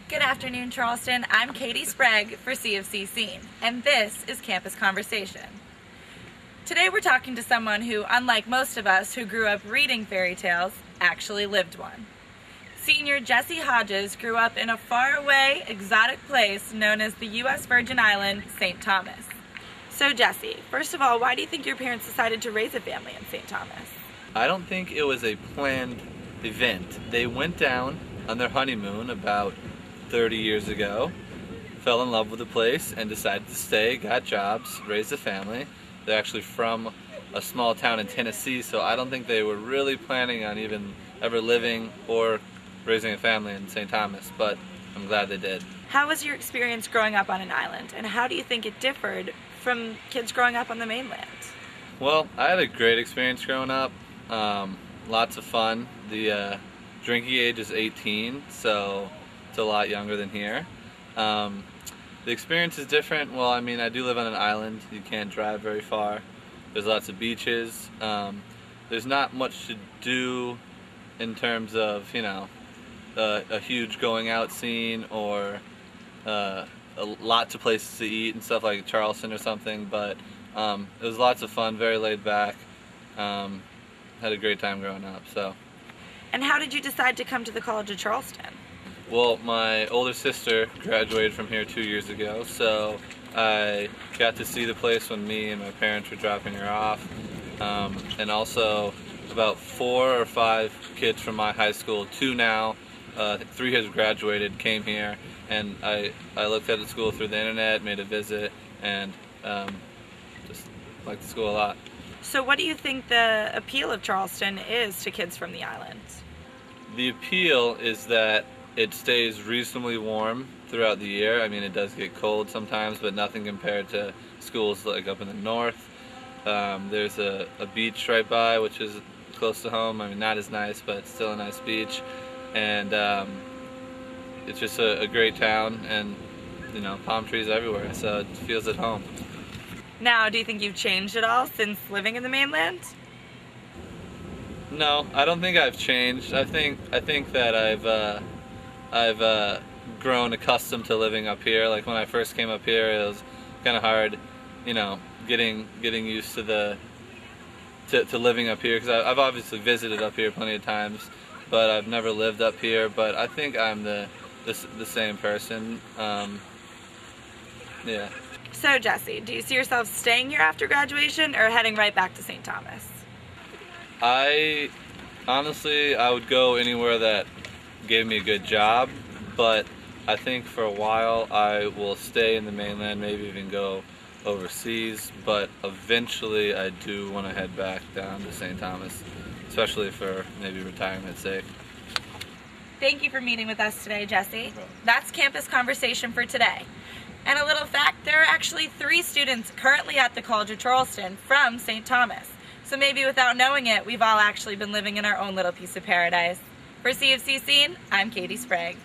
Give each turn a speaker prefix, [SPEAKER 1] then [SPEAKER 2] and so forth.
[SPEAKER 1] Good afternoon, Charleston. I'm Caitie Sprague for CFC Scene, and this is Campus Conversation. Today we're talking to someone who, unlike most of us who grew up reading fairy tales, actually lived one. Senior Jesse Hodges grew up in a faraway, exotic place known as the U.S. Virgin Island, St. Thomas. So Jesse, first of all, why do you think your parents decided to raise a family in St. Thomas?
[SPEAKER 2] I don't think it was a planned event. They went down on their honeymoon about 30 years ago, fell in love with the place and decided to stay, got jobs, raised a family. They're actually from a small town in Tennessee, so I don't think they were really planning on even ever living or raising a family in St. Thomas, but I'm glad they did.
[SPEAKER 1] How was your experience growing up on an island, and how do you think it differed from kids growing up on the mainland?
[SPEAKER 2] Well, I had a great experience growing up. Lots of fun. The drinking age is 18, so it's a lot younger than here. The experience is different. Well, I mean, I do live on an island. You can't drive very far. There's lots of beaches. There's not much to do in terms of, you know, a huge going out scene or lots of places to eat and stuff like Charleston or something, but it was lots of fun, very laid back. Had a great time growing up. So.
[SPEAKER 1] And how did you decide to come to the College of Charleston?
[SPEAKER 2] Well, my older sister graduated from here 2 years ago, so I got to see the place when me and my parents were dropping her off. And also about 4 or 5 kids from my high school, 2 now, 3 has graduated, came here, and I looked at the school through the internet, made a visit, and just liked the school a lot.
[SPEAKER 1] So what do you think the appeal of Charleston is to kids from the island?
[SPEAKER 2] The appeal is that it stays reasonably warm throughout the year. I mean, it does get cold sometimes, but nothing compared to schools like up in the north. There's a beach right by, which is close to home. I mean, not as nice, but still a nice beach. And it's just a great town, and you know, palm trees everywhere, so it feels at home.
[SPEAKER 1] Now, do you think you've changed at all since living in the mainland?
[SPEAKER 2] No, I don't think I've changed. I think that I've grown accustomed to living up here. Like when I first came up here, it was kind of hard, you know, getting used to to living up here, because I've obviously visited up here plenty of times, but I've never lived up here. But I think I'm the same person. Yeah.
[SPEAKER 1] So Jesse, do you see yourself staying here after graduation or heading right back to St. Thomas?
[SPEAKER 2] Honestly, I would go anywhere that gave me a good job, but I think for a while I will stay in the mainland, maybe even go overseas, but eventually I do want to head back down to St. Thomas, especially for maybe retirement's sake.
[SPEAKER 1] Thank you for meeting with us today, Jesse. That's Campus Conversation for today. And a little fact, there are actually 3 students currently at the College of Charleston from St. Thomas. So maybe without knowing it, we've all actually been living in our own little piece of paradise. For CFC Scene, I'm Caitie Sprague.